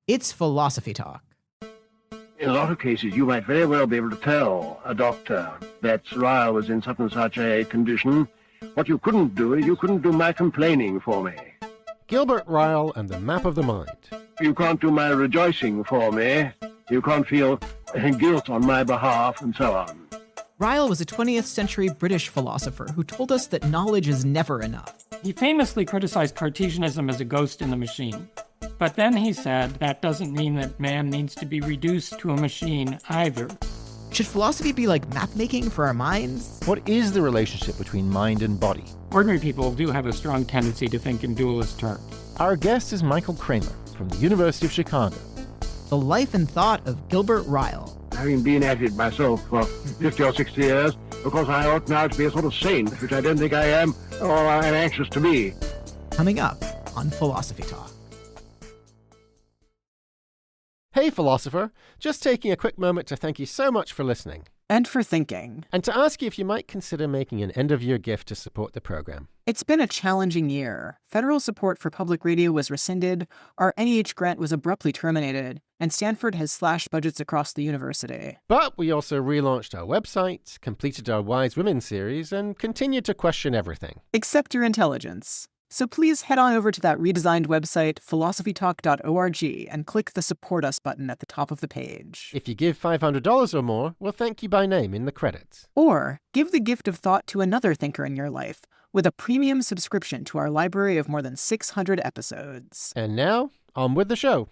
It's Philosophy Talk. In a lot of cases, you might very well be able to tell a doctor that Ryle was in such and such a condition. What you couldn't do is you couldn't do my complaining for me. Gilbert Ryle and the Map of the Mind. You can't do my rejoicing for me. You can't feel guilt on my behalf, and so on. Ryle was a 20th century British philosopher who told us that knowledge is never enough. He famously criticized Cartesianism as a ghost in the machine. But then he said that doesn't mean that man needs to be reduced to a machine either. Should philosophy be like map-making for our minds? What is the relationship between mind and body? Ordinary people do have a strong tendency to think in dualist terms. Our guest is Michael Kremer from the University of Chicago. The life and thought of Gilbert Ryle. Having been at it myself for 50 or 60 years, of course I ought now to be a sort of saint, which I don't think I am, or I am anxious to be. Coming up on Philosophy Talk. Hey, philosopher. Just taking a quick moment to thank you so much for listening. And for thinking. And to ask you if you might consider making an end-of-year gift to support the program. It's been a challenging year. Federal support for public radio was rescinded, our NEH grant was abruptly terminated, and Stanford has slashed budgets across the university. But we also relaunched our website, completed our Wise Women series, and continued to question everything. Except your intelligence. So please head on over to that redesigned website, philosophytalk.org, and click the Support Us button at the top of the page. If you give $500 or more, we'll thank you by name in the credits. Or give the gift of thought to another thinker in your life with a premium subscription to our library of more than 600 episodes. And now, on with the show.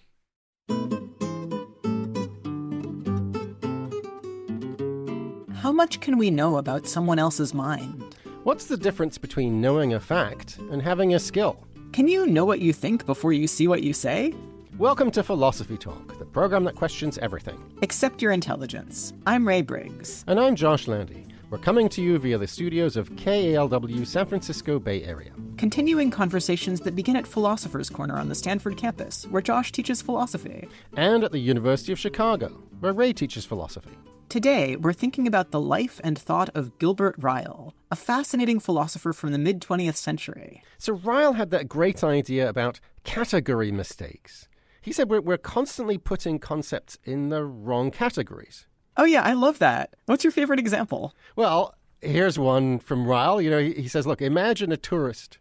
How much can we know about someone else's mind? What's the difference between knowing a fact and having a skill? Can you know what you think before you see what you say? Welcome to Philosophy Talk, the program that questions everything. Except your intelligence. I'm Ray Briggs. And I'm Josh Landy. We're coming to you via the studios of KALW San Francisco Bay Area. Continuing conversations that begin at Philosopher's Corner on the Stanford campus, where Josh teaches philosophy. And at the University of Chicago, where Ray teaches philosophy. Today, we're thinking about the life and thought of Gilbert Ryle, a fascinating philosopher from the mid-20th century. So Ryle had that great idea about category mistakes. He said we're constantly putting concepts in the wrong categories. Oh yeah, I love that. What's your favorite example? Well, here's one from Ryle. You know, he says, look, imagine a tourist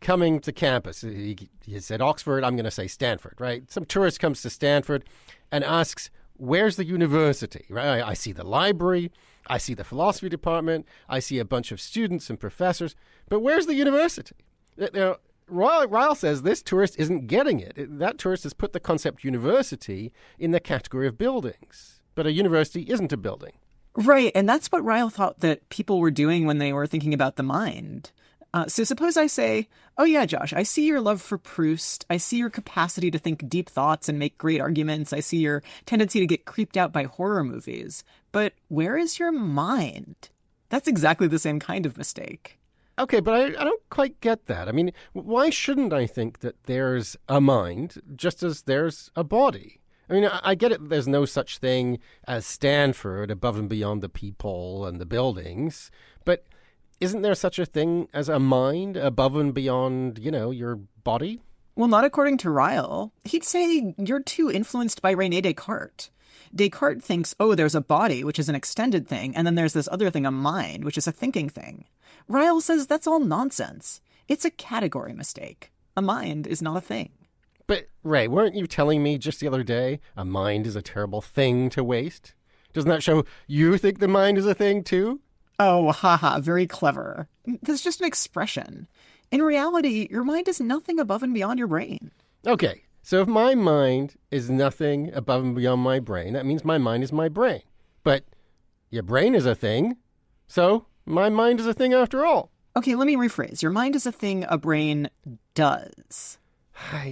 coming to campus. He said Oxford, I'm going to say Stanford, right? Some tourist comes to Stanford and asks, where's the university, right? I see the library, I see the philosophy department, I see a bunch of students and professors, but where's the university? Now, Ryle says this tourist isn't getting it. That tourist has put the concept university in the category of buildings, but a university isn't a building. Right, and that's what Ryle thought that people were doing when they were thinking about the mind. So suppose I say, oh yeah, Josh, I see your love for Proust. I see your capacity to think deep thoughts and make great arguments. I see your tendency to get creeped out by horror movies. But where is your mind? That's exactly the same kind of mistake. Okay, but I don't quite get that. I mean, why shouldn't I think that there's a mind just as there's a body? I mean, I get it. There's no such thing as Stanford above and beyond the people and the buildings, but isn't there such a thing as a mind above and beyond, you know, your body? Well, not according to Ryle. He'd say you're too influenced by René Descartes. Descartes thinks, oh, there's a body, which is an extended thing, and then there's this other thing, a mind, which is a thinking thing. Ryle says that's all nonsense. It's a category mistake. A mind is not a thing. But, Ray, weren't you telling me just the other day a mind is a terrible thing to waste? Doesn't that show you think the mind is a thing, too? Oh, haha, very clever. That's just an expression. In reality, your mind is nothing above and beyond your brain. Okay, so if my mind is nothing above and beyond my brain, that means my mind is my brain. But your brain is a thing, so my mind is a thing after all. Okay, let me rephrase. Your mind is a thing a brain does.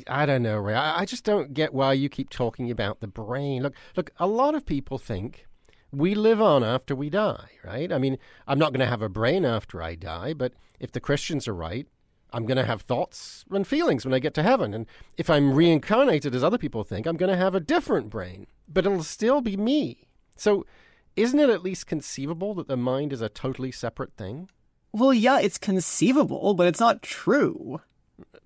I don't know, Ray. I just don't get why you keep talking about the brain. Look, a lot of people think we live on after we die, right? I mean, I'm not going to have a brain after I die, but if the Christians are right, I'm going to have thoughts and feelings when I get to heaven. And if I'm reincarnated, as other people think, I'm going to have a different brain, but it'll still be me. So isn't it at least conceivable that the mind is a totally separate thing? Well, yeah, it's conceivable, but it's not true.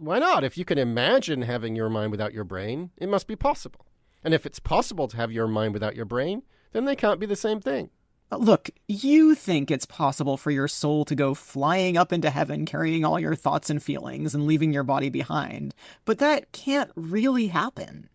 why not? If you can imagine having your mind without your brain, it must be possible. And if it's possible to have your mind without your brain, then they can't be the same thing. Look, you think it's possible for your soul to go flying up into heaven carrying all your thoughts and feelings and leaving your body behind, but that can't really happen.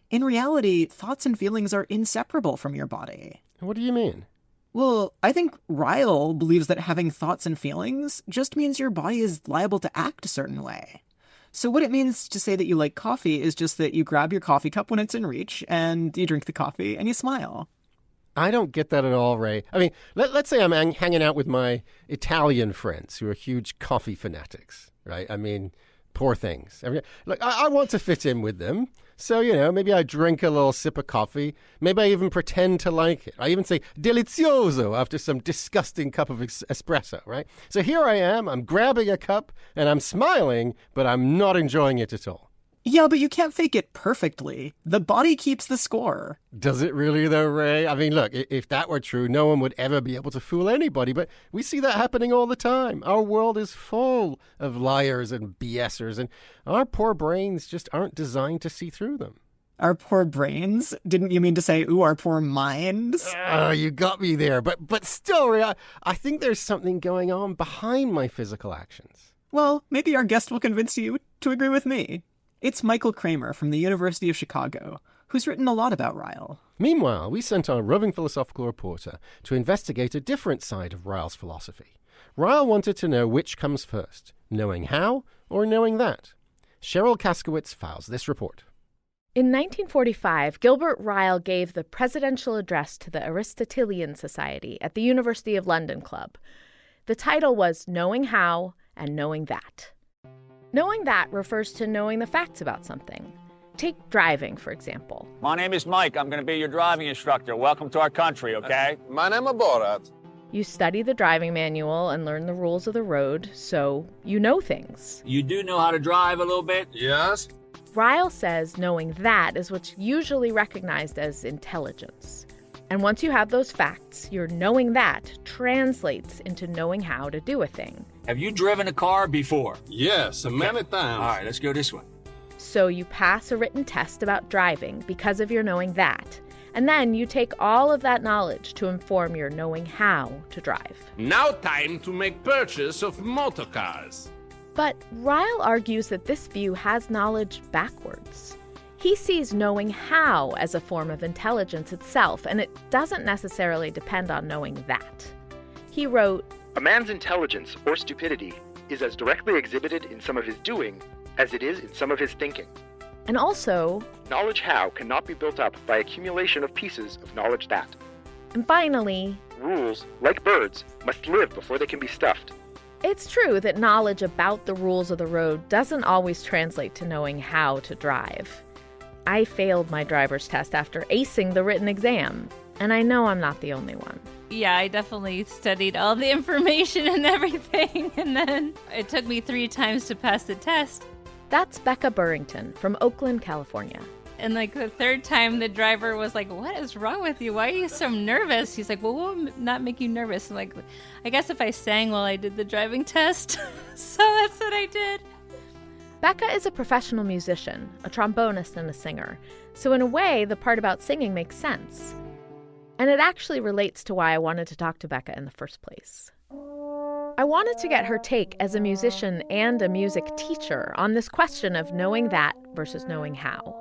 In reality, thoughts and feelings are inseparable from your body. What do you mean? Well, I think Ryle believes that having thoughts and feelings just means your body is liable to act a certain way. So what it means to say that you like coffee is just that you grab your coffee cup when it's in reach and you drink the coffee and you smile. I don't get that at all, Ray. I mean, let's say I'm hanging out with my Italian friends who are huge coffee fanatics, right? I mean, poor things. Look, I want to fit in with them. So, maybe I drink a little sip of coffee. Maybe I even pretend to like it. I even say delizioso after some disgusting cup of espresso, right? So here I am, I'm grabbing a cup and I'm smiling, but I'm not enjoying it at all. Yeah, but you can't fake it perfectly. The body keeps the score. Does it really though, Ray? I mean, look, if that were true, no one would ever be able to fool anybody, but we see that happening all the time. Our world is full of liars and BSers, and our poor brains just aren't designed to see through them. Our poor brains? Didn't you mean to say, ooh, our poor minds? Oh, you got me there. But still, Ray, I think there's something going on behind my physical actions. Well, maybe our guest will convince you to agree with me. It's Michael Kremer from the University of Chicago, who's written a lot about Ryle. Meanwhile, we sent our roving philosophical reporter to investigate a different side of Ryle's philosophy. Ryle wanted to know which comes first, knowing how or knowing that. Cheryl Kaskowitz files this report. In 1945, Gilbert Ryle gave the presidential address to the Aristotelian Society at the University of London Club. The title was Knowing How and Knowing That. Knowing that refers to knowing the facts about something. Take driving, for example. My name is Mike. I'm going to be your driving instructor. Welcome to our country, okay? My name is Borat. You study the driving manual and learn the rules of the road, so you know things. You do know how to drive a little bit? Yes. Ryle says knowing that is what's usually recognized as intelligence. And once you have those facts, your knowing that translates into knowing how to do a thing. Have you driven a car before? Yes, many times. All right, let's go this way. So you pass a written test about driving because of your knowing that. And then you take all of that knowledge to inform your knowing how to drive. Now time to make purchase of motor cars. But Ryle argues that this view has knowledge backwards. He sees knowing how as a form of intelligence itself, and it doesn't necessarily depend on knowing that. He wrote, "A man's intelligence, or stupidity, is as directly exhibited in some of his doing as it is in some of his thinking. And also, knowledge how cannot be built up by accumulation of pieces of knowledge that. And finally, rules, like birds, must live before they can be stuffed." It's true that knowledge about the rules of the road doesn't always translate to knowing how to drive. I failed my driver's test after acing the written exam, and I know I'm not the only one. Yeah, I definitely studied all the information and everything, and then it took me 3 times to pass the test. That's Becca Burrington from Oakland, California. And the 3rd time, the driver was like, "What is wrong with you? Why are you so nervous?" He's like, "Well, what will not make you nervous?" I'm like, I guess if I sang while I did the driving test. So that's what I did. Becca is a professional musician, a trombonist and a singer. So in a way, the part about singing makes sense. And it actually relates to why I wanted to talk to Becca in the first place. I wanted to get her take as a musician and a music teacher on this question of knowing that versus knowing how.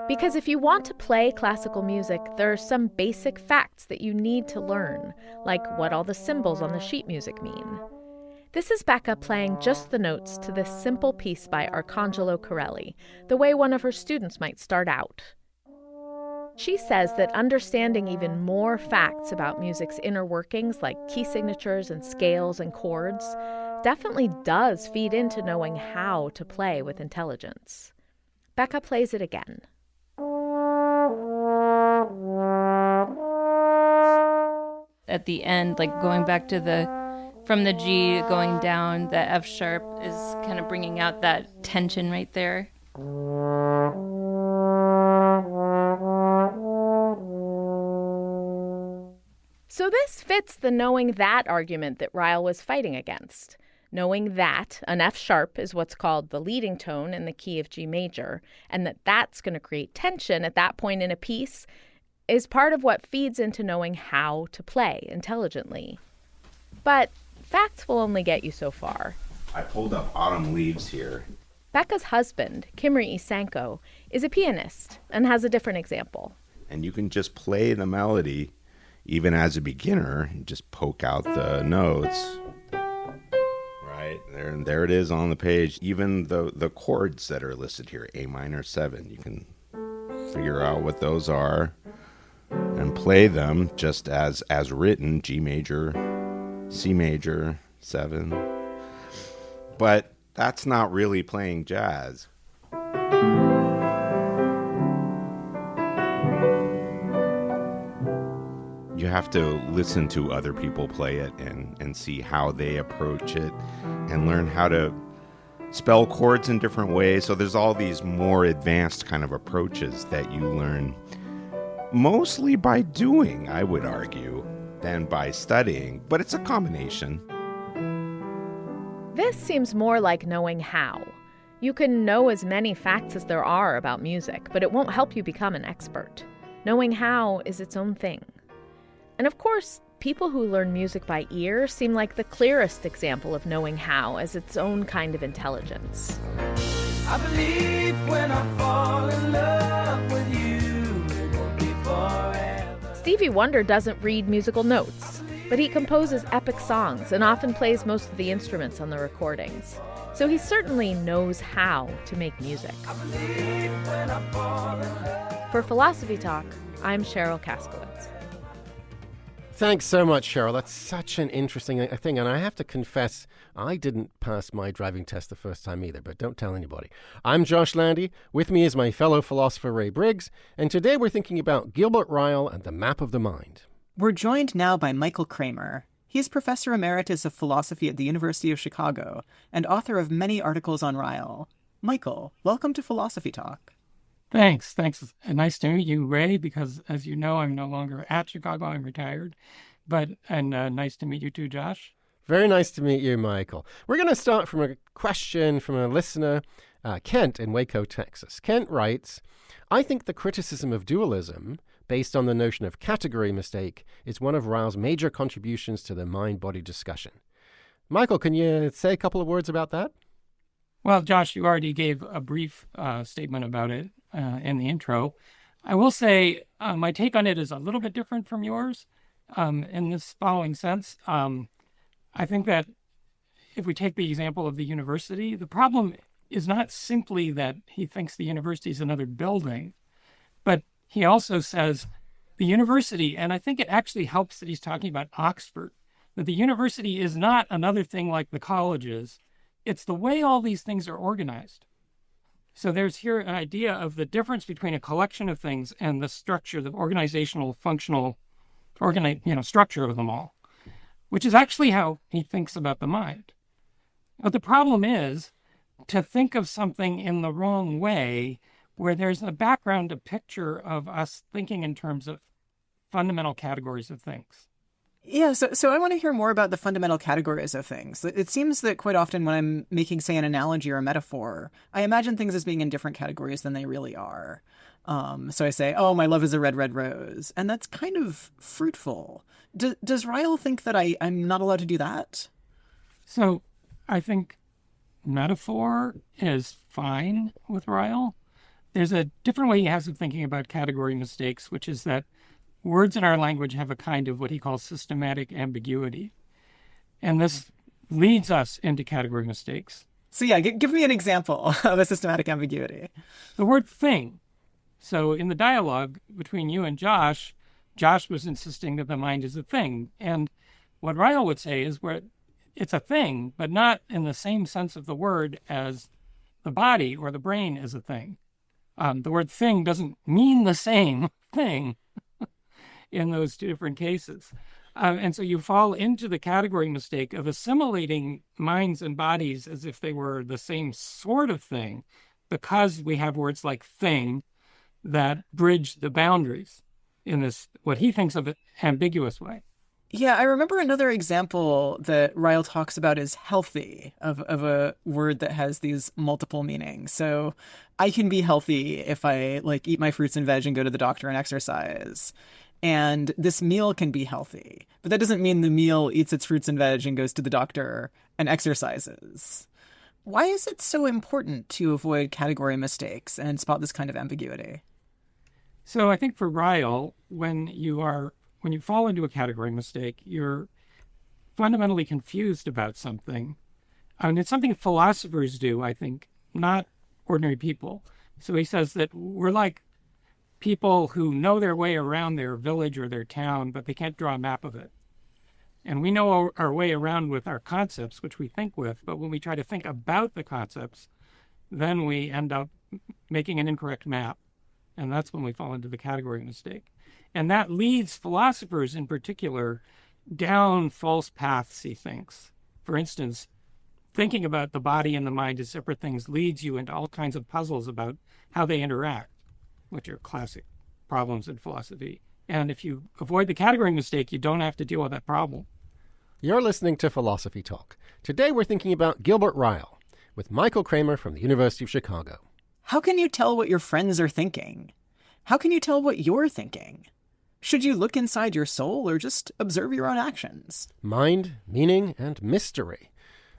Because if you want to play classical music, there are some basic facts that you need to learn, like what all the symbols on the sheet music mean. This is Becca playing just the notes to this simple piece by Arcangelo Corelli, the way one of her students might start out. She says that understanding even more facts about music's inner workings, like key signatures and scales and chords, definitely does feed into knowing how to play with intelligence. Becca plays it again. At the end, like going back to from the G going down, the F sharp is kind of bringing out that tension right there. So this fits the knowing that argument that Ryle was fighting against. Knowing that an F sharp is what's called the leading tone in the key of G major, and that that's going to create tension at that point in a piece, is part of what feeds into knowing how to play intelligently. But facts will only get you so far. I pulled up Autumn Leaves here. Becca's husband, Kimry Isanko, is a pianist and has a different example. And you can just play the melody, even as a beginner, and just poke out the notes. Right, there it is on the page. Even the chords that are listed here, A minor 7, you can figure out what those are and play them just as written, G major, C major, 7. But that's not really playing jazz. You have to listen to other people play it and see how they approach it and learn how to spell chords in different ways. So there's all these more advanced kind of approaches that you learn mostly by doing, I would argue, than by studying. But it's a combination. This seems more like knowing how. You can know as many facts as there are about music, but it won't help you become an expert. Knowing how is its own thing. And of course, people who learn music by ear seem like the clearest example of knowing how as its own kind of intelligence. I believe when I fall in love with you, it won't be forever. Stevie Wonder doesn't read musical notes, but he composes epic songs and often plays most of the instruments on the recordings. So he certainly knows how to make music. For Philosophy Talk, I'm Cheryl Kaskowitz. Thanks so much, Cheryl. That's such an interesting thing. And I have to confess, I didn't pass my driving test the first time either, but don't tell anybody. I'm Josh Landy. With me is my fellow philosopher, Ray Briggs. And today we're thinking about Gilbert Ryle and the map of the mind. We're joined now by Michael Kremer. He's Professor Emeritus of Philosophy at the University of Chicago and author of many articles on Ryle. Michael, welcome to Philosophy Talk. Thanks. Nice to meet you, Ray, because as you know, I'm no longer at Chicago. I'm retired. And nice to meet you too, Josh. Very nice to meet you, Michael. We're going to start from a question from a listener, Kent in Waco, Texas. Kent writes, I think the criticism of dualism, based on the notion of category mistake, is one of Ryle's major contributions to the mind-body discussion. Michael, can you say a couple of words about that? Well, Josh, you already gave a brief statement about it in the intro. I will say my take on it is a little bit different from yours in this following sense. I think that if we take the example of the university, the problem is not simply that he thinks the university is another building, but he also says the university, and I think it actually helps that he's talking about Oxford, that the university is not another thing like the colleges. It's the way all these things are organized. So there's here an idea of the difference between a collection of things and the structure, the organizational, functional, structure of them all, which is actually how he thinks about the mind. But the problem is to think of something in the wrong way, where there's a background, a picture of us thinking in terms of fundamental categories of things. Yeah, so I want to hear more about the fundamental categories of things. It seems that quite often when I'm making, say, an analogy or a metaphor, I imagine things as being in different categories than they really are. So I say, oh, my love is a red, red rose. And that's kind of fruitful. Does Ryle think that I'm not allowed to do that? So I think metaphor is fine with Ryle. There's a different way he has of thinking about category mistakes, which is that words in our language have a kind of what he calls systematic ambiguity. And this leads us into category mistakes. So yeah, give me an example of a systematic ambiguity. The word thing. So in the dialogue between you and Josh was insisting that the mind is a thing. And what Ryle would say is where it's a thing, but not in the same sense of the word as the body or the brain is a thing. The word thing doesn't mean the same thing in those two different cases. And so you fall into the category mistake of assimilating minds and bodies as if they were the same sort of thing, because we have words like thing that bridge the boundaries in this, what he thinks of, ambiguous way. Yeah, I remember another example that Ryle talks about is healthy, of a word that has these multiple meanings. So I can be healthy if I like eat my fruits and veg and go to the doctor and exercise. And this meal can be healthy, but that doesn't mean the meal eats its fruits and veg and goes to the doctor and exercises. Why is it so important to avoid category mistakes and spot this kind of ambiguity? So I think for Ryle, when you fall into a category mistake, you're fundamentally confused about something. I mean, it's something philosophers do, I think, not ordinary people. So he says that we're like people who know their way around their village or their town, but they can't draw a map of it. And we know our way around with our concepts, which we think with, but when we try to think about the concepts, then we end up making an incorrect map. And that's when we fall into the category mistake. And that leads philosophers in particular down false paths, he thinks. For instance, thinking about the body and the mind as separate things leads you into all kinds of puzzles about how they interact, which are classic problems in philosophy. And if you avoid the category mistake, you don't have to deal with that problem. You're listening to Philosophy Talk. Today we're thinking about Gilbert Ryle with Michael Kremer from the University of Chicago. How can you tell what your friends are thinking? How can you tell what you're thinking? Should you look inside your soul or just observe your own actions? Mind, meaning, and mystery,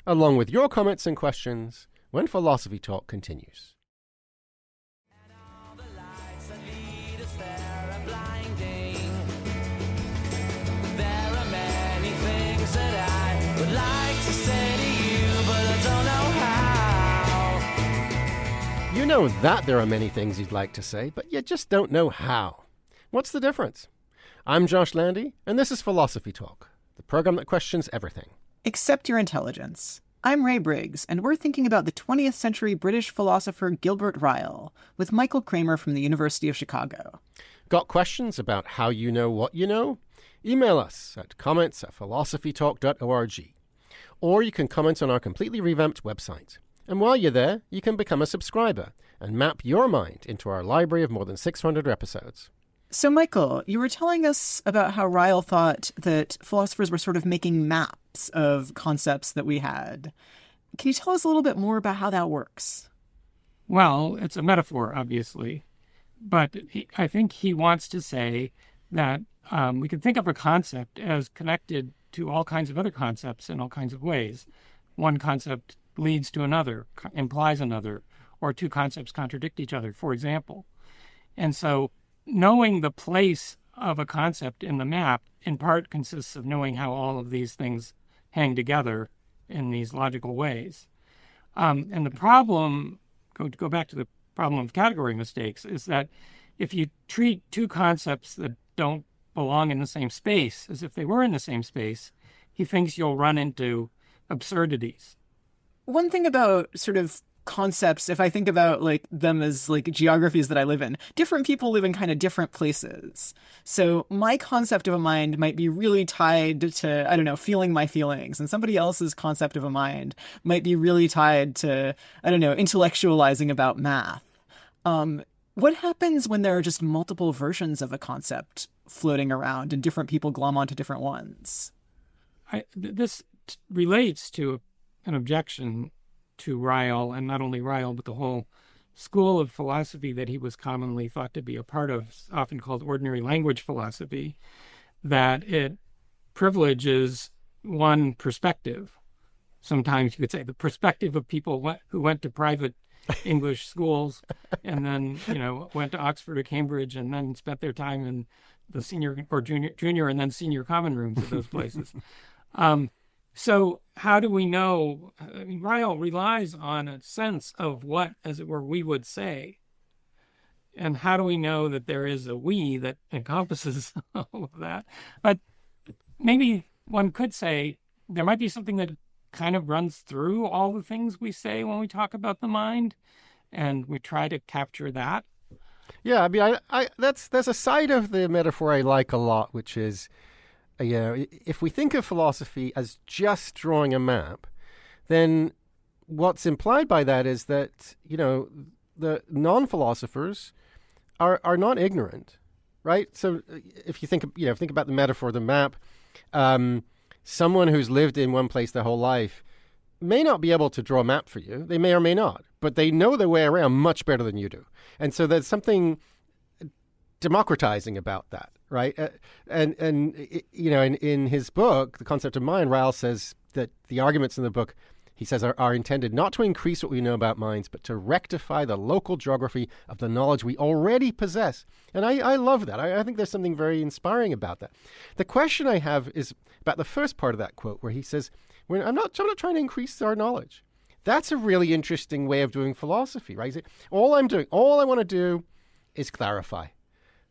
along with your comments and questions when Philosophy Talk continues. You know that there are many things you'd like to say, but you just don't know how. What's the difference? I'm Josh Landy, and this is Philosophy Talk, the program that questions everything. Except your intelligence. I'm Ray Briggs, and we're thinking about the 20th century British philosopher Gilbert Ryle with Michael Kremer from the University of Chicago. Got questions about how you know what you know? Email us at comments@philosophytalk.org. Or you can comment on our completely revamped website. And while you're there, you can become a subscriber and map your mind into our library of more than 600 episodes. So, Michael, you were telling us about how Ryle thought that philosophers were sort of making maps of concepts that we had. Can you tell us a little bit more about how that works? Well, it's a metaphor, obviously. But I think he wants to say that we can think of a concept as connected to all kinds of other concepts in all kinds of ways. One concept leads to another, implies another, or two concepts contradict each other, for example. And so knowing the place of a concept in the map in part consists of knowing how all of these things hang together in these logical ways. And the problem, to go back to the problem of category mistakes, is that if you treat two concepts that don't belong in the same space as if they were in the same space, he thinks you'll run into absurdities. One thing about sort of concepts, if I think about like them as like geographies that I live in, different people live in kind of different places. So my concept of a mind might be really tied to, I don't know, feeling my feelings, and somebody else's concept of a mind might be really tied to, I don't know, intellectualizing about math. What happens when there are just multiple versions of a concept floating around and different people glom onto different ones? This relates to an objection to Ryle, and not only Ryle, but the whole school of philosophy that he was commonly thought to be a part of, often called ordinary language philosophy, that it privileges one perspective. Sometimes you could say the perspective of people who went to private English schools and then, went to Oxford or Cambridge and then spent their time in the senior or junior and then senior common rooms of those places. So how do we know? I mean, Ryle relies on a sense of what, as it were, we would say. And how do we know that there is a we that encompasses all of that? But maybe one could say there might be something that kind of runs through all the things we say when we talk about the mind, and we try to capture that. Yeah, I mean, there's a side of the metaphor I like a lot, which is, if we think of philosophy as just drawing a map, then what's implied by that is that, the non-philosophers are not ignorant, right? So if you think about the metaphor of the map, Someone who's lived in one place their whole life may not be able to draw a map for you. They may or may not, but they know their way around much better than you do. And so there's something democratizing about that, right? In his book, The Concept of Mind, Ryle says that the arguments in the book, he says, are intended not to increase what we know about minds, but to rectify the local geography of the knowledge we already possess. And I love that. I think there's something very inspiring about that. The question I have is about the first part of that quote, where he says, I'm not trying to increase our knowledge. That's a really interesting way of doing philosophy, right? All I want to do is clarify.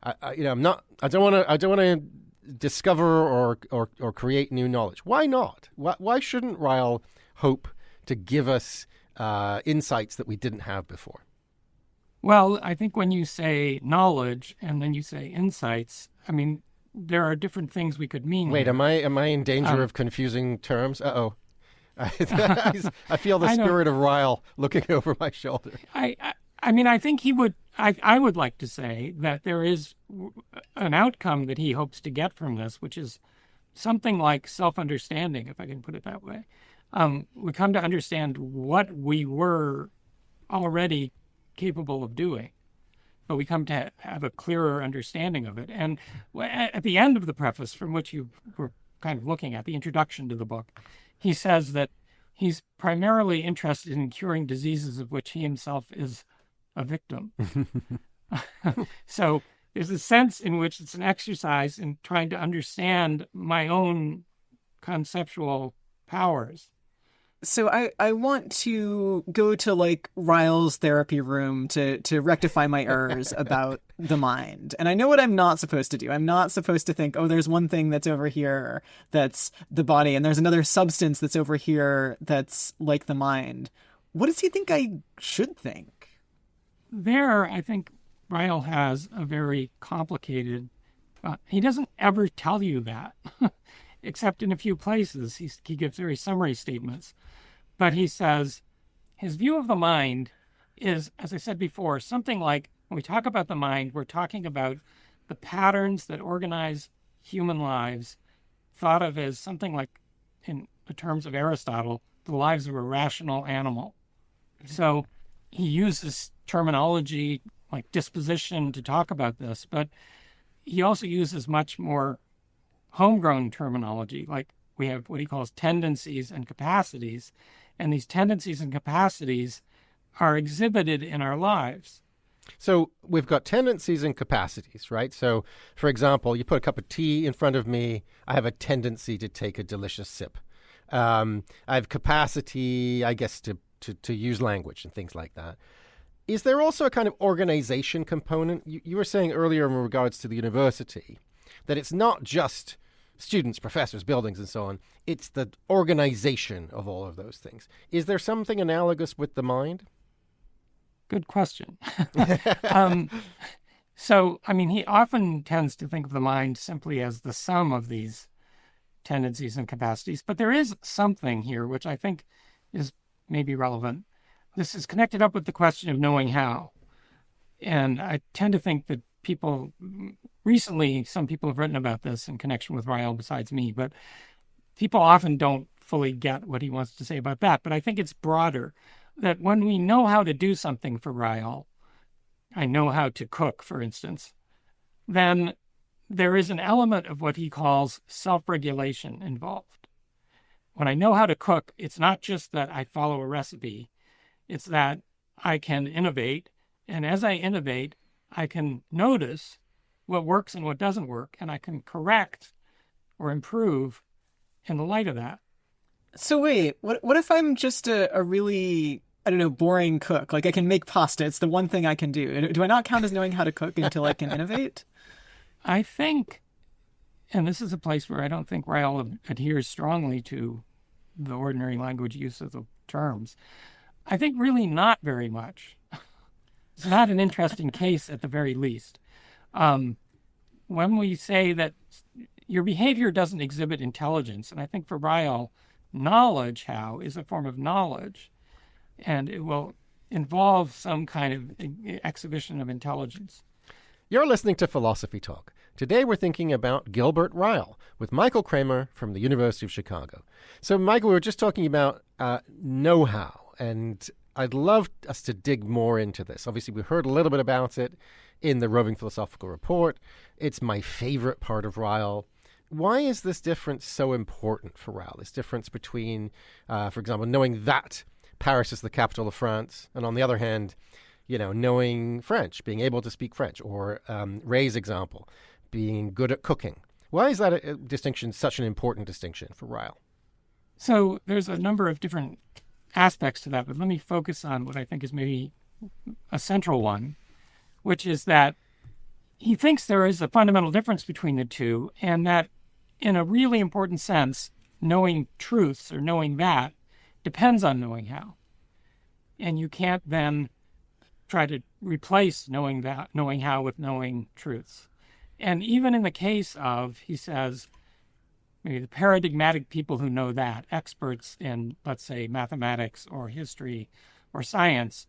I don't want to discover or create new knowledge. Why not? Why shouldn't Ryle hope to give us insights that we didn't have before? Well, I think when you say knowledge and then you say insights, I mean, there are different things we could mean. Wait, here. am I in danger of confusing terms? Uh-oh. I feel the spirit of Ryle looking over my shoulder. I mean, I think he would. I would like to say that there is an outcome that he hopes to get from this, which is something like self-understanding, if I can put it that way. We come to understand what we were already capable of doing, but we come to have a clearer understanding of it. And at the end of the preface, from which you were kind of looking at, the introduction to the book, he says that he's primarily interested in curing diseases of which he himself is a victim. So there's a sense in which it's an exercise in trying to understand my own conceptual powers. So I want to go to like Ryle's therapy room to rectify my errors about the mind. And I know what I'm not supposed to do. I'm not supposed to think, oh, there's one thing that's over here that's the body, and there's another substance that's over here that's like the mind. What does he think I should think? There, I think Ryle has a very complicated... he doesn't ever tell you that, except in a few places. He gives very summary statements. But he says his view of the mind is, as I said before, something like, when we talk about the mind, we're talking about the patterns that organize human lives, thought of as something like, in the terms of Aristotle, the lives of a rational animal. So he uses terminology like disposition to talk about this, but he also uses much more homegrown terminology, like we have what he calls tendencies and capacities, and these tendencies and capacities are exhibited in our lives. So we've got tendencies and capacities, right? So, for example, you put a cup of tea in front of me, I have a tendency to take a delicious sip. I have capacity, I guess, to use language and things like that. Is there also a kind of organization component? You were saying earlier in regards to the university that it's not just students, professors, buildings, and so on. It's the organization of all of those things. Is there something analogous with the mind? Good question. So, I mean, he often tends to think of the mind simply as the sum of these tendencies and capacities, but there is something here which I think is maybe relevant. This is connected up with the question of knowing how. And I tend to think that recently, some people have written about this in connection with Ryle besides me, but people often don't fully get what he wants to say about that. But I think it's broader, that when we know how to do something for Ryle, I know how to cook, for instance, then there is an element of what he calls self-regulation involved. When I know how to cook, it's not just that I follow a recipe, it's that I can innovate, and as I innovate, I can notice what works and what doesn't work, and I can correct or improve in the light of that. So wait, what if I'm just a really, I don't know, boring cook? Like I can make pasta, it's the one thing I can do. Do I not count as knowing how to cook until I can innovate? I think, and this is a place where I don't think Ryle adheres strongly to the ordinary language use of the terms, I think really not very much. It's not an interesting case at the very least. When we say that your behavior doesn't exhibit intelligence, and I think for Ryle, knowledge how is a form of knowledge, and it will involve some kind of exhibition of intelligence. You're listening to Philosophy Talk. Today we're thinking about Gilbert Ryle with Michael Kremer from the University of Chicago. So, Michael, we were just talking about know-how, and I'd love us to dig more into this. Obviously, we heard a little bit about it in the Roving Philosophical Report. It's my favorite part of Ryle. Why is this difference so important for Ryle? This difference between, for example, knowing that Paris is the capital of France, and on the other hand, knowing French, being able to speak French, or Ray's example, being good at cooking. Why is that a distinction such an important distinction for Ryle? So there's a number of different aspects to that, but let me focus on what I think is maybe a central one, which is that he thinks there is a fundamental difference between the two, and that in a really important sense, knowing truths or knowing that depends on knowing how. And you can't then try to replace knowing how with knowing truths. And even in the case of, he says, maybe the paradigmatic people who know that, experts in, let's say, mathematics or history or science,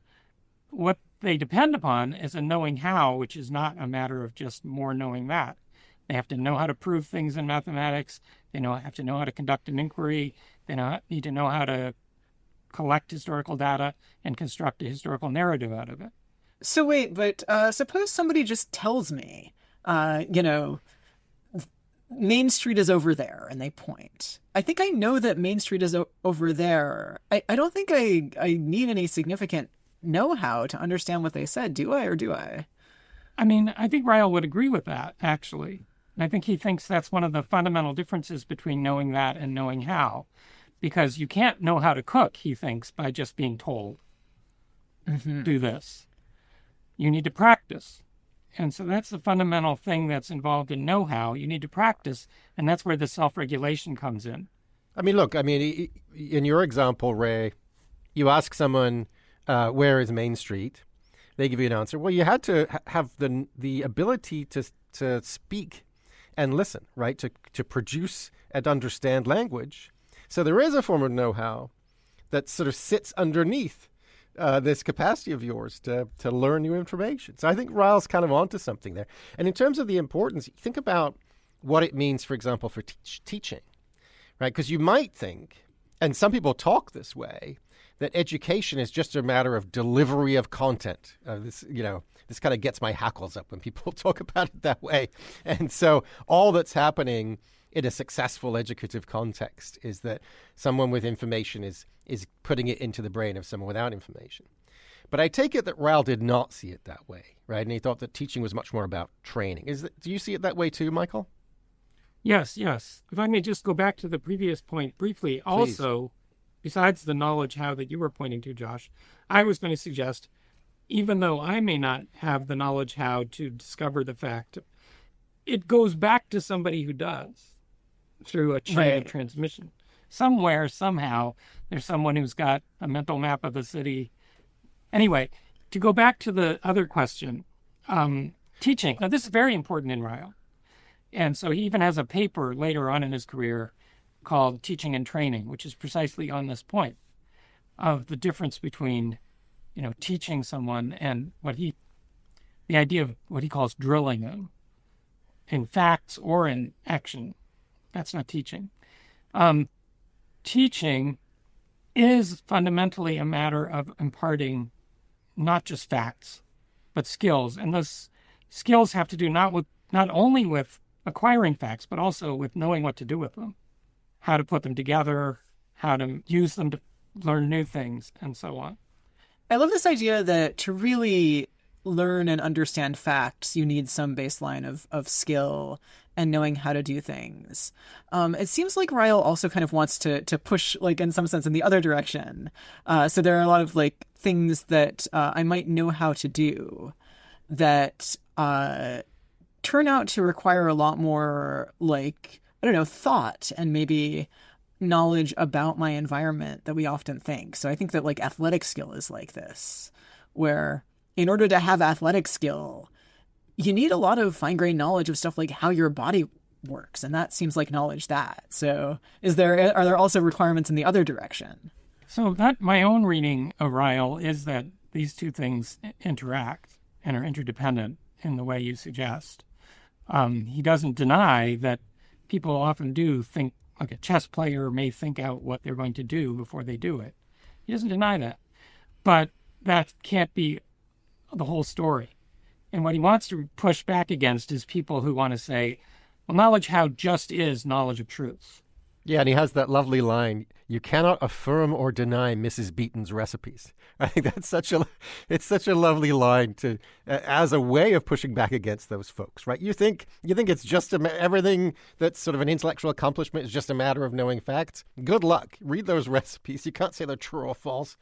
what they depend upon is a knowing how, which is not a matter of just more knowing that. They have to know how to prove things in mathematics. They have to know how to conduct an inquiry. They need to know how to collect historical data and construct a historical narrative out of it. So wait, but suppose somebody just tells me, Main Street is over there, and they point. I think I know that Main Street is over there. I don't think I need any significant know-how to understand what they said, do I, or do I? I mean, I think Ryle would agree with that, actually. And I think he thinks that's one of the fundamental differences between knowing that and knowing how. Because you can't know how to cook, he thinks, by just being told, do this. You need to practice. And so that's the fundamental thing that's involved in know-how. You need to practice, and that's where the self-regulation comes in. I mean, look, in your example, Ray, you ask someone, where is Main Street? They give you an answer. Well, you had to have the ability to speak and listen, right? To produce and understand language. So there is a form of know-how that sort of sits underneath this capacity of yours to learn new information. So I think Ryle's kind of onto something there. And in terms of the importance, think about what it means, for example, for teaching, right? Because you might think, and some people talk this way, that education is just a matter of delivery of content. This kind of gets my hackles up when people talk about it that way. And so all that's happening in a successful educative context is that someone with information is putting it into the brain of someone without information. But I take it that Ryle did not see it that way, right? And he thought that teaching was much more about training. Do you see it that way too, Michael? Yes. If I may just go back to the previous point briefly. Please. Also, besides the knowledge how that you were pointing to, Josh, I was going to suggest, even though I may not have the knowledge how to discover the fact, it goes back to somebody who does through a chain of transmission. Somewhere, somehow, there's someone who's got a mental map of the city. Anyway, to go back to the other question, teaching. Now, this is very important in Ryle. And so he even has a paper later on in his career called Teaching and Training, which is precisely on this point of the difference between, teaching someone and the idea of what he calls drilling them in facts or in action. That's not teaching. Teaching is fundamentally a matter of imparting not just facts, but skills. And those skills have to do not only with acquiring facts, but also with knowing what to do with them, how to put them together, how to use them to learn new things, and so on. I love this idea that to really learn and understand facts, you need some baseline of skill and knowing how to do things. It seems like Ryle also kind of wants to push, in some sense, in the other direction. So there are a lot of things that I might know how to do that turn out to require a lot more thought and maybe knowledge about my environment that we often think. So I think that athletic skill is like this, where in order to have athletic skill, you need a lot of fine-grained knowledge of stuff like how your body works, and that seems like knowledge that. So are there also requirements in the other direction? So that my own reading of Ryle is that these two things interact and are interdependent in the way you suggest. He doesn't deny that people often do think, like a chess player may think out what they're going to do before they do it. He doesn't deny that. But that can't be the whole story. And what he wants to push back against is people who want to say, well, knowledge how just is knowledge of truths. Yeah, and he has that lovely line, you cannot affirm or deny Mrs. Beaton's recipes. I think that's such a lovely line to as a way of pushing back against those folks, right? You think it's just everything that's sort of an intellectual accomplishment is just a matter of knowing facts? Good luck. Read those recipes. You can't say they're true or false.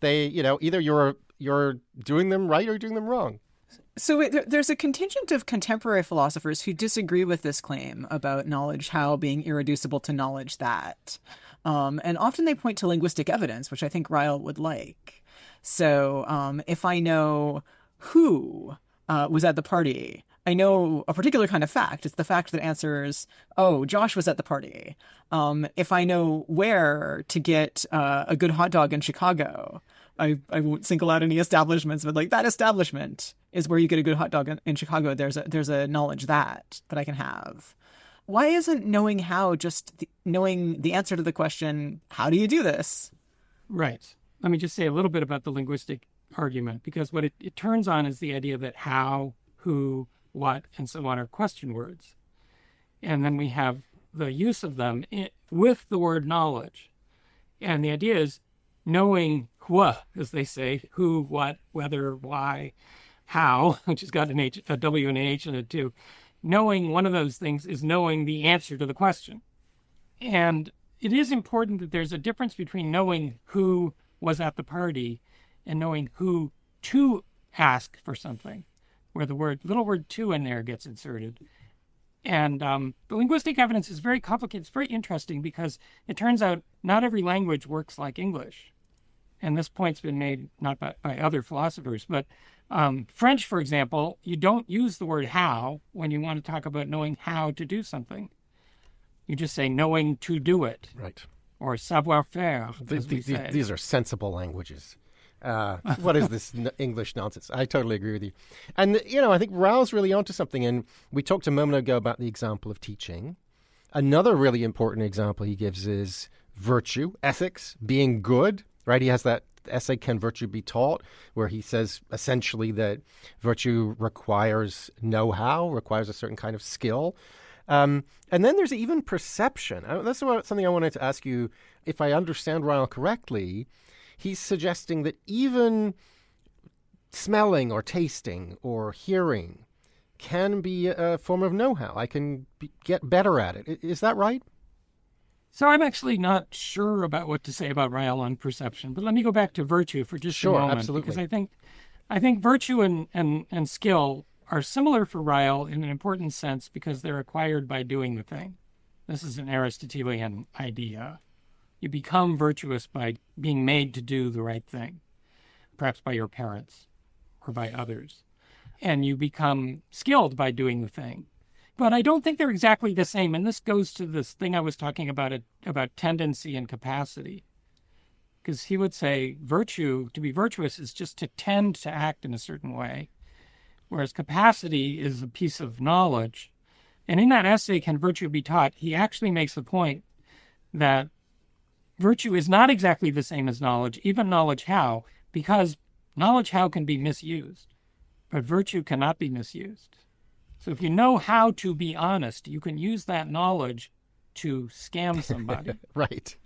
They, either you're doing them right or doing them wrong. So there's a contingent of contemporary philosophers who disagree with this claim about knowledge how being irreducible to knowledge that. And often they point to linguistic evidence, which I think Ryle would like. So if I know who was at the party, I know a particular kind of fact. It's the fact that answers, oh, Josh was at the party. If I know where to get a good hot dog in Chicago, I won't single out any establishments, but like that establishment is where you get a good hot dog in Chicago. There's a knowledge that I can have. Why isn't knowing how just knowing the answer to the question, how do you do this? Right. Let me just say a little bit about the linguistic argument, because what it turns on is the idea that how, who, what, and so on are question words. And then we have the use of them with the word knowledge. And the idea is knowing what, as they say, who, what, whether, why, how, which has got a W and an H in it too. Knowing one of those things is knowing the answer to the question. And it is important that there's a difference between knowing who was at the party and knowing who to ask for something, where the little word to in there gets inserted. And the linguistic evidence is very complicated. It's very interesting because it turns out not every language works like English. And this point's been made not by other philosophers, but French, for example, you don't use the word how when you want to talk about knowing how to do something. You just say knowing to do it. Right. Or savoir-faire, These are sensible languages. What is this English nonsense? I totally agree with you. And, I think Ryle's really onto something. And we talked a moment ago about the example of teaching. Another really important example he gives is virtue, ethics, being good, right? He has that essay, Can Virtue Be Taught?, where he says essentially that virtue requires know-how, requires a certain kind of skill. And then there's even perception. That's something I wanted to ask you. If I understand Ryle correctly, he's suggesting that even smelling or tasting or hearing can be a form of know-how. I can get better at it. Is that right? So I'm actually not sure about what to say about Ryle on perception, but let me go back to virtue for just a moment. Absolutely. Because I think virtue and skill are similar for Ryle in an important sense because they're acquired by doing the thing. This is an Aristotelian idea. You become virtuous by being made to do the right thing, perhaps by your parents or by others. And you become skilled by doing the thing. But I don't think they're exactly the same. And this goes to this thing I was talking about tendency and capacity. Because he would say to be virtuous is just to tend to act in a certain way, whereas capacity is a piece of knowledge. And in that essay, Can Virtue Be Taught?, he actually makes the point that virtue is not exactly the same as knowledge, even knowledge how, because knowledge how can be misused, but virtue cannot be misused. So if you know how to be honest, you can use that knowledge to scam somebody. Right.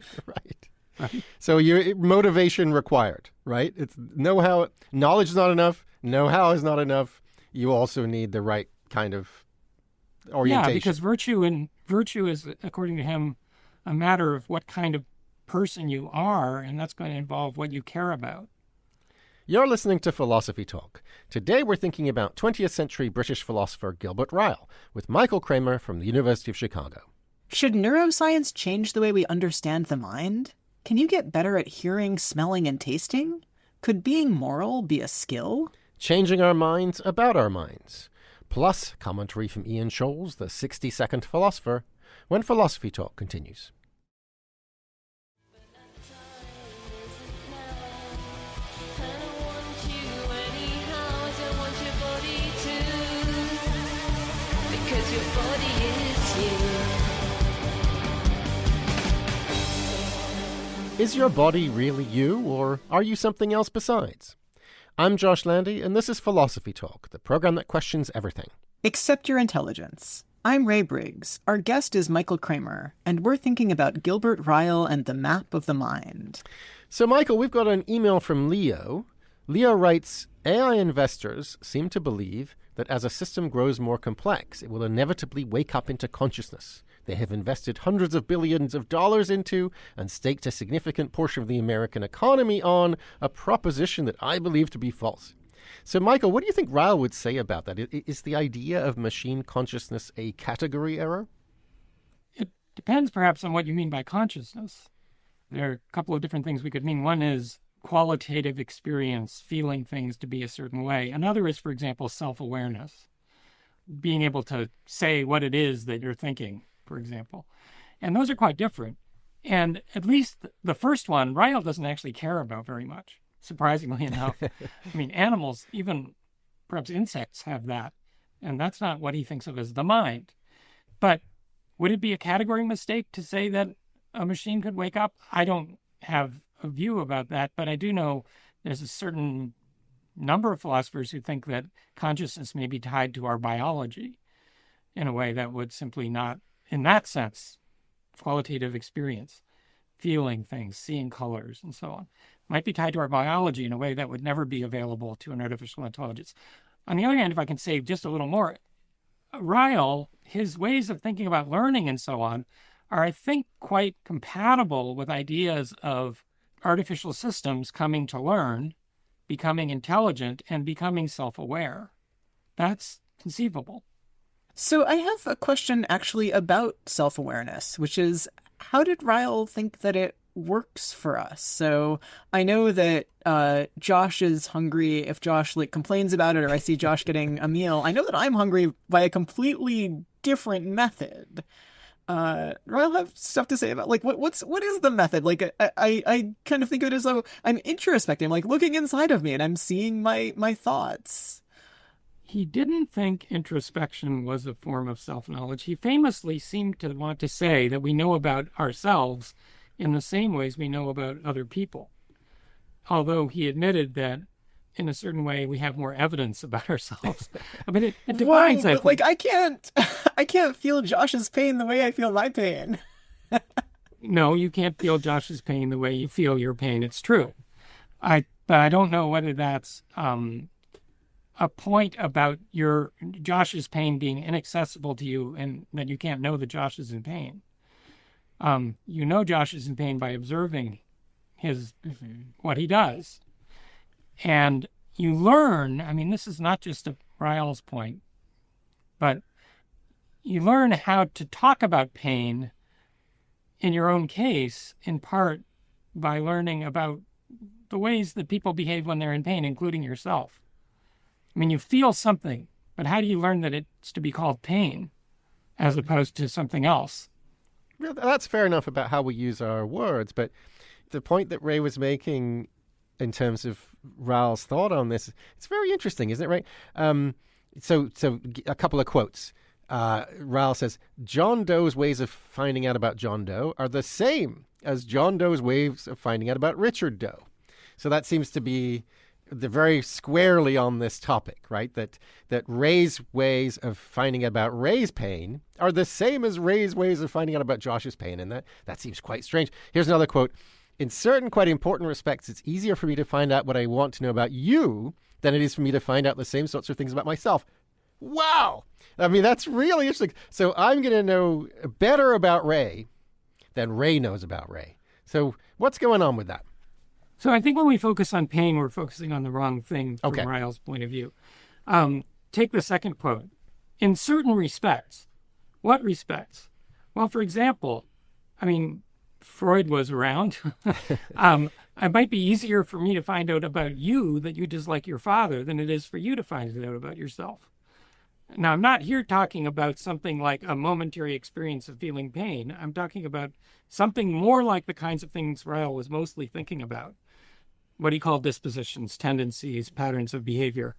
So your motivation required, right? It's know-how. Knowledge is not enough. Know-how is not enough. You also need the right kind of orientation. Yeah, because virtue is, according to him, a matter of what kind of person you are, and that's going to involve what you care about. You're listening to Philosophy Talk. Today we're thinking about 20th century British philosopher Gilbert Ryle with Michael Kremer from the University of Chicago. Should neuroscience change the way we understand the mind? Can you get better at hearing, smelling, and tasting? Could being moral be a skill? Changing our minds about our minds. Plus, commentary from Ian Scholes, the 60-second philosopher, when Philosophy Talk continues. Because your body is you. Is your body really you, or are you something else besides? I'm Josh Landy, and this is Philosophy Talk, the program that questions everything. Except your intelligence. I'm Ray Briggs. Our guest is Michael Kremer, and we're thinking about Gilbert Ryle and the map of the mind. So, Michael, we've got an email from Leo. Leo writes, AI investors seem to believe that as a system grows more complex, it will inevitably wake up into consciousness. They have invested hundreds of billions of dollars into and staked a significant portion of the American economy on a proposition that I believe to be false. So, Michael, what do you think Ryle would say about that? Is the idea of machine consciousness a category error? It depends perhaps on what you mean by consciousness. There are a couple of different things we could mean. One is qualitative experience, feeling things to be a certain way. Another is, for example, self-awareness, being able to say what it is that you're thinking, for example. And those are quite different. And at least the first one, Ryle doesn't actually care about very much, surprisingly enough. I mean, animals, even perhaps insects, have that. And that's not what he thinks of as the mind. But would it be a category mistake to say that a machine could wake up? I don't have a view about that, but I do know there's a certain number of philosophers who think that consciousness may be tied to our biology in a way that would simply not, in that sense, qualitative experience, feeling things, seeing colors, and so on, might be tied to our biology in a way that would never be available to an artificial intelligence. On the other hand, if I can say just a little more, Ryle, his ways of thinking about learning and so on are, I think, quite compatible with ideas of artificial systems coming to learn, becoming intelligent, and becoming self-aware. That's conceivable. So I have a question actually about self-awareness, which is, how did Ryle think that it works for us? So I know that Josh is hungry if Josh complains about it, or I see Josh getting a meal. I know that I'm hungry by a completely different method. Ryle have stuff to say about what is the method? I kind of think of it as though I'm introspecting, like looking inside of me, and I'm seeing my thoughts. He didn't think introspection was a form of self-knowledge. He famously seemed to want to say that we know about ourselves in the same ways we know about other people. Although he admitted that in a certain way we have more evidence about ourselves. I mean, it defines, I can't feel Josh's pain the way I feel my pain. No, you can't feel Josh's pain the way you feel your pain. It's true. But I don't know whether that's a point about Josh's pain being inaccessible to you and that you can't know that Josh is in pain. You know Josh is in pain by observing what he does. And you learn, I mean, this is not just Ryle's point, but you learn how to talk about pain in your own case, in part by learning about the ways that people behave when they're in pain, including yourself. I mean, you feel something, but how do you learn that it's to be called pain as opposed to something else? Well, that's fair enough about how we use our words, but the point that Ray was making in terms of Ryle's thought on this, it's very interesting, isn't it, Ray? So a couple of quotes. Ryle says, John Doe's ways of finding out about John Doe are the same as John Doe's ways of finding out about Richard Doe. So that seems to be very squarely on this topic, right? That Ray's ways of finding out about Ray's pain are the same as Ray's ways of finding out about Josh's pain, and that seems quite strange. Here's another quote. In certain quite important respects, it's easier for me to find out what I want to know about you than it is for me to find out the same sorts of things about myself. Wow! I mean, that's really interesting. So I'm going to know better about Ray than Ray knows about Ray. So what's going on with that? So I think when we focus on pain, we're focusing on the wrong thing from Ryle's point of view. Take the second quote. In certain respects. What respects? Well, for example, I mean, Freud was around. It might be easier for me to find out about you that you dislike your father than it is for you to find out about yourself. Now, I'm not here talking about something like a momentary experience of feeling pain. I'm talking about something more like the kinds of things Ryle was mostly thinking about, what he called dispositions, tendencies, patterns of behavior.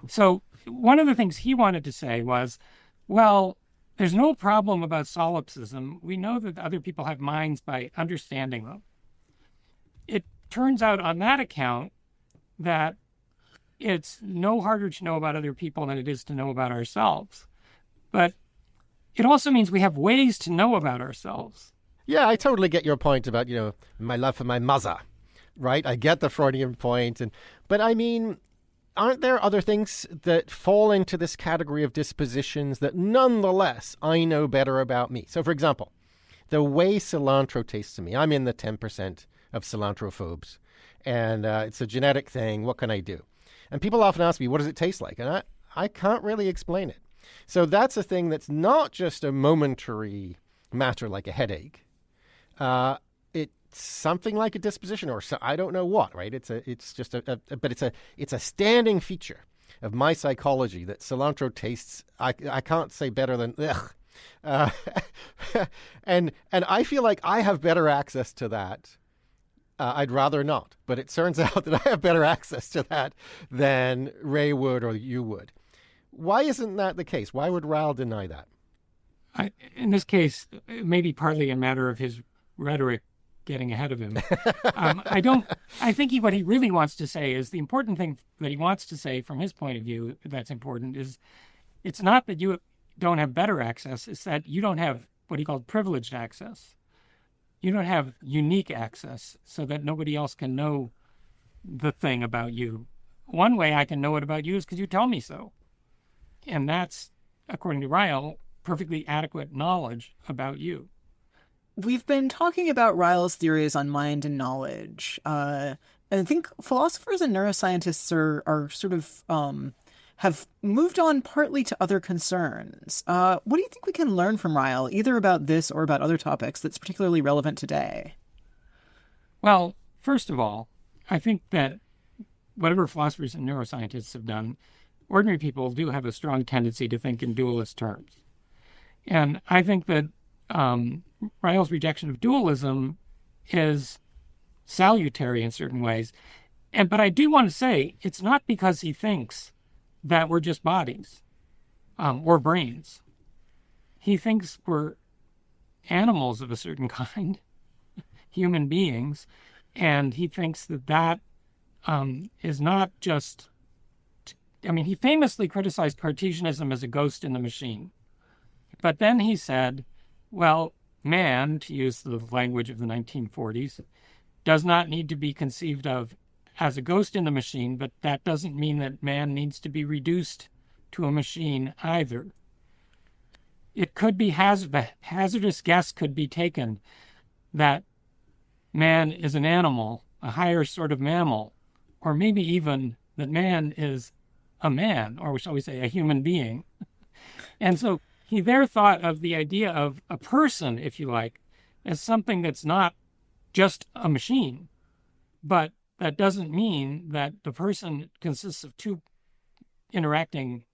So one of the things he wanted to say was, well, there's no problem about solipsism. We know that other people have minds by understanding them. It turns out on that account that it's no harder to know about other people than it is to know about ourselves. But it also means we have ways to know about ourselves. Yeah, I totally get your point about, my love for my mother, right? I get the Freudian point. But I mean, aren't there other things that fall into this category of dispositions that nonetheless I know better about me? So, for example, the way cilantro tastes to me, I'm in the 10% of cilantrophobes. And it's a genetic thing. What can I do? And people often ask me, what does it taste like? And I can't really explain it. So that's a thing that's not just a momentary matter like a headache. It's something like a disposition or I don't know what, right? It's a standing feature of my psychology that cilantro tastes. I can't say better than ugh. And I feel like I have better access to that. I'd rather not, but it turns out that I have better access to that than Ray would or you would. Why isn't that the case? Why would Ryle deny that? In this case, it may be partly a matter of his rhetoric getting ahead of him. I think what he really wants to say is the important thing that he wants to say from his point of view that's important is it's not that you don't have better access, it's that you don't have what he called privileged access. You don't have unique access so that nobody else can know the thing about you. One way I can know it about you is because you tell me so. And that's, according to Ryle, perfectly adequate knowledge about you. We've been talking about Ryle's theories on mind and knowledge. And I think philosophers and neuroscientists are sort of have moved on partly to other concerns. What do you think we can learn from Ryle, either about this or about other topics, that's particularly relevant today? Well, first of all, I think that whatever philosophers and neuroscientists have done, ordinary people do have a strong tendency to think in dualist terms. And I think that Ryle's rejection of dualism is salutary in certain ways. But I do want to say it's not because he thinks that we're just bodies or brains. He thinks we're animals of a certain kind, human beings, and he thinks that is not just... he famously criticized Cartesianism as a ghost in the machine. But then he said, well, man, to use the language of the 1940s, does not need to be conceived of as a ghost in the machine, but that doesn't mean that man needs to be reduced to a machine either. It could be hazardous guess could be taken that man is an animal, a higher sort of mammal, or maybe even that man is a man, or shall we say a human being. And so he there thought of the idea of a person, if you like, as something that's not just a machine, but that doesn't mean that the person consists of two interacting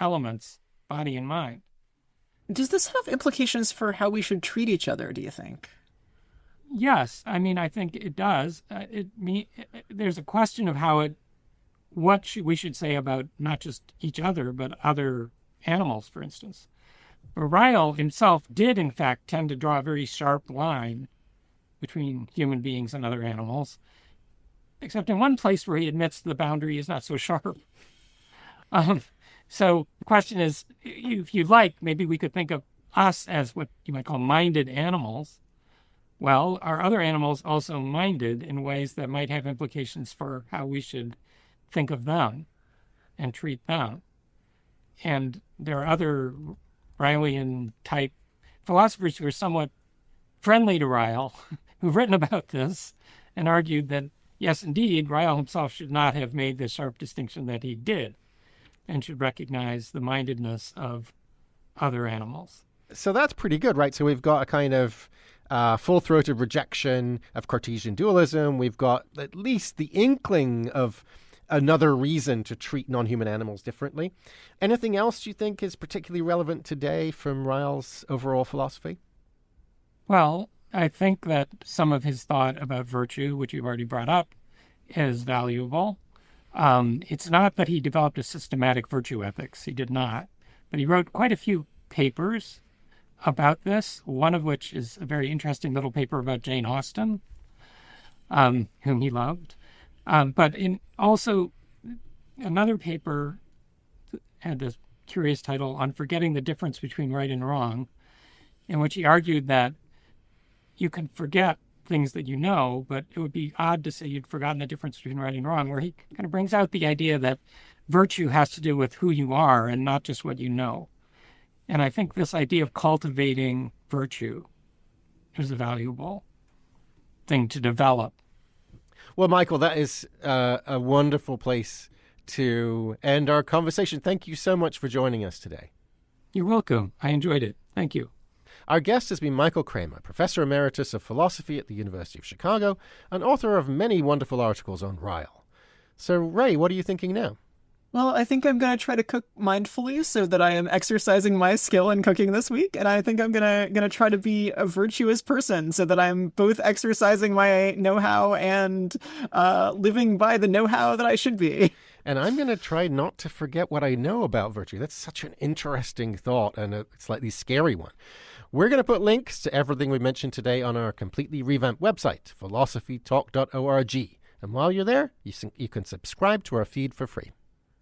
elements, body and mind. Does this have implications for how we should treat each other, do you think? Yes, I think it does. There's a question of what we should say about not just each other, but other animals, for instance. But Ryle himself did, in fact, tend to draw a very sharp line between human beings and other animals, except in one place where he admits the boundary is not so sharp. So the question is, if you'd like, maybe we could think of us as what you might call minded animals. Well, are other animals also minded in ways that might have implications for how we should think of them and treat them? And there are other Rylean type philosophers who are somewhat friendly to Ryle, who've written about this and argued that, yes, indeed, Ryle himself should not have made the sharp distinction that he did and should recognize the mindedness of other animals. So that's pretty good, right? So we've got a kind of full-throated rejection of Cartesian dualism. We've got at least the inkling of another reason to treat non-human animals differently. Anything else you think is particularly relevant today from Ryle's overall philosophy? Well, I think that some of his thought about virtue, which you've already brought up, is valuable. It's not that he developed a systematic virtue ethics. He did not. But he wrote quite a few papers about this, one of which is a very interesting little paper about Jane Austen, whom he loved. But in also another paper had this curious title on forgetting the difference between right and wrong, in which he argued that you can forget things that you know, but it would be odd to say you'd forgotten the difference between right and wrong, where he kind of brings out the idea that virtue has to do with who you are and not just what you know. And I think this idea of cultivating virtue is a valuable thing to develop. Well, Michael, that is a wonderful place to end our conversation. Thank you so much for joining us today. You're welcome. I enjoyed it. Thank you. Our guest has been Michael Kremer, Professor Emeritus of Philosophy at the University of Chicago and author of many wonderful articles on Ryle. So, Ray, what are you thinking now? Well, I think I'm going to try to cook mindfully so that I am exercising my skill in cooking this week. And I think I'm going to try to be a virtuous person so that I'm both exercising my know-how and living by the know-how that I should be. And I'm going to try not to forget what I know about virtue. That's such an interesting thought and a slightly scary one. We're going to put links to everything we mentioned today on our completely revamped website, philosophytalk.org. And while you're there, you can subscribe to our feed for free.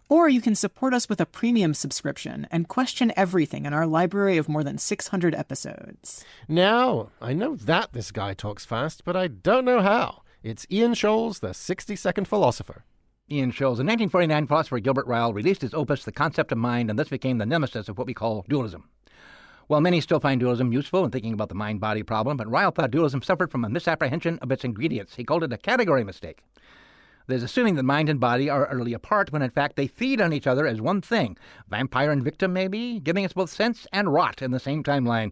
Or you can support us with a premium subscription and question everything in our library of more than 600 episodes. Now, I know that this guy talks fast, but I don't know how. It's Ian Scholl's The 60-Second Philosopher. Ian Scholl's in 1949, philosopher Gilbert Ryle released his opus, The Concept of Mind, and this became the nemesis of what we call dualism. Well, many still find dualism useful in thinking about the mind-body problem, but Ryle thought dualism suffered from a misapprehension of its ingredients. He called it a category mistake. There's assuming that mind and body are utterly apart when in fact they feed on each other as one thing. Vampire and victim, maybe, giving us both sense and rot in the same timeline,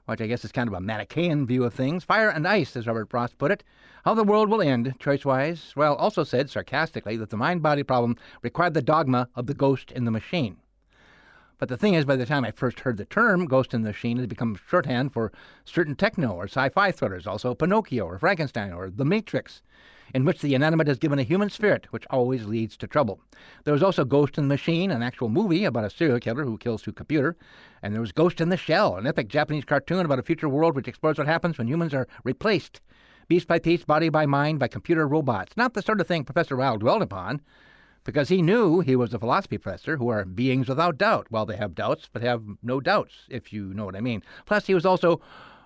which I guess is kind of a Manichaean view of things. Fire and ice, as Robert Frost put it. How the world will end, choice-wise. Ryle also said, sarcastically, that the mind-body problem required the dogma of the ghost in the machine. But the thing is, by the time I first heard the term ghost in the machine, it had become shorthand for certain techno or sci-fi thrillers, also Pinocchio or Frankenstein or The Matrix, in which the inanimate is given a human spirit, which always leads to trouble. There was also Ghost in the Machine, an actual movie about a serial killer who kills through computer. And there was Ghost in the Shell, an epic Japanese cartoon about a future world which explores what happens when humans are replaced, piece by piece, body by mind, by computer robots. Not the sort of thing Professor Ryle dwelled upon, because he knew he was a philosophy professor who are beings without doubt. Well, they have doubts, but have no doubts, if you know what I mean. Plus, he was also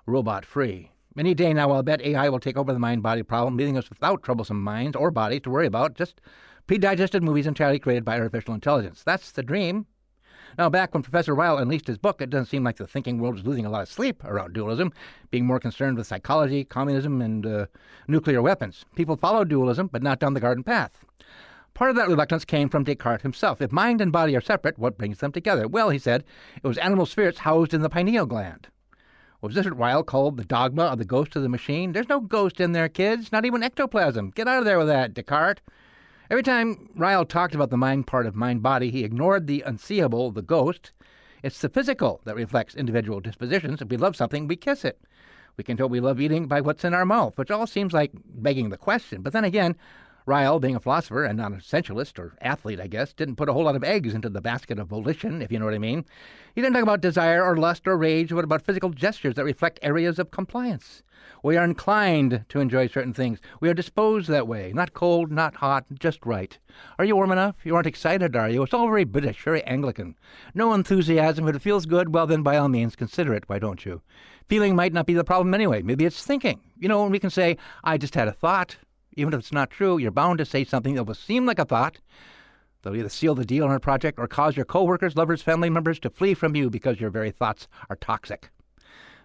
robot-free. Any day now, I'll bet AI will take over the mind-body problem, leaving us without troublesome minds or bodies to worry about, just pre-digested movies entirely created by artificial intelligence. That's the dream. Now, back when Professor Ryle unleashed his book, it doesn't seem like the thinking world was losing a lot of sleep around dualism, being more concerned with psychology, communism, and nuclear weapons. People followed dualism, but not down the garden path. Part of that reluctance came from Descartes himself. If mind and body are separate, what brings them together? Well, he said, it was animal spirits housed in the pineal gland. Was this what Ryle called the dogma of the ghost of the machine? There's no ghost in there, kids, not even ectoplasm. Get out of there with that, Descartes. Every time Ryle talked about the mind part of mind-body, he ignored the unseeable, the ghost. It's the physical that reflects individual dispositions. If we love something, we kiss it. We can tell we love eating by what's in our mouth, which all seems like begging the question. But then again, Ryle, being a philosopher and not a sensualist or athlete, I guess, didn't put a whole lot of eggs into the basket of volition, if you know what I mean. He didn't talk about desire or lust or rage, but about physical gestures that reflect areas of compliance. We are inclined to enjoy certain things. We are disposed that way. Not cold, not hot, just right. Are you warm enough? You aren't excited, are you? It's all very British, very Anglican. No enthusiasm. If it feels good, well, then by all means, consider it, why don't you? Feeling might not be the problem anyway. Maybe it's thinking. You know, when we can say, I just had a thought. Even if it's not true, you're bound to say something that will seem like a thought. They'll either seal the deal on a project or cause your coworkers, lovers, family members to flee from you because your very thoughts are toxic.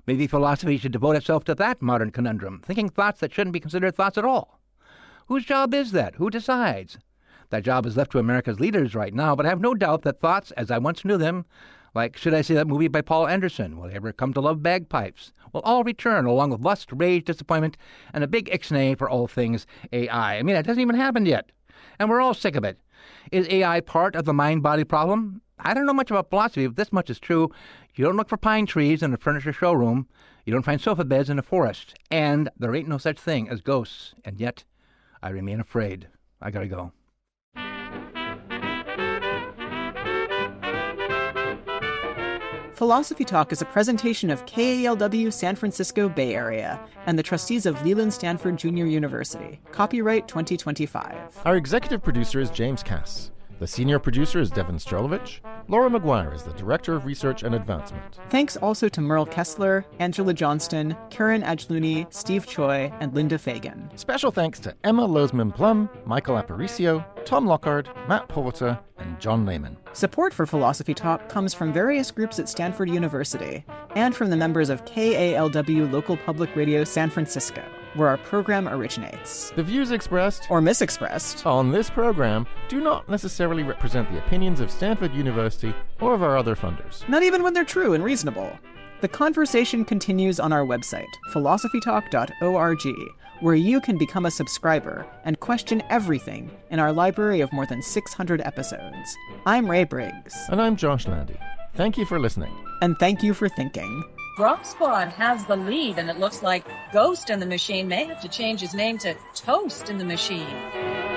Maybe philosophy should devote itself to that modern conundrum, thinking thoughts that shouldn't be considered thoughts at all. Whose job is that? Who decides? That job is left to America's leaders right now, but I have no doubt that thoughts, as I once knew them, like should I see that movie by Paul Anderson, Will I Ever Come to Love Bagpipes, will all return along with lust, rage, disappointment, and a big ixnay for all things AI. I mean, it hasn't even happened yet, and we're all sick of it. Is AI part of the mind-body problem? I don't know much about philosophy, but this much is true. You don't look for pine trees in a furniture showroom. You don't find sofa beds in a forest. And there ain't no such thing as ghosts. And yet, I remain afraid. I gotta go. Philosophy Talk is a presentation of KALW San Francisco Bay Area and the trustees of Leland Stanford Junior University. Copyright 2025. Our executive producer is James Cass. The senior producer is Devin Strolovich. Laura McGuire is the Director of Research and Advancement. Thanks also to Merle Kessler, Angela Johnston, Karen Ajluni, Steve Choi, and Linda Fagan. Special thanks to Emma Lozman-Plum, Michael Aparicio, Tom Lockhart, Matt Porter, and John Lehman. Support for Philosophy Talk comes from various groups at Stanford University and from the members of KALW Local Public Radio San Francisco, where our program originates. The views expressed or misexpressed on this program do not necessarily represent the opinions of Stanford University or of our other funders. Not even when they're true and reasonable. The conversation continues on our website, philosophytalk.org, where you can become a subscriber and question everything in our library of more than 600 episodes. I'm Ray Briggs. And I'm Josh Landy. Thank you for listening. And thank you for thinking. Grok Squad has the lead, and it looks like Ghost in the Machine may have to change his name to Toast in the Machine.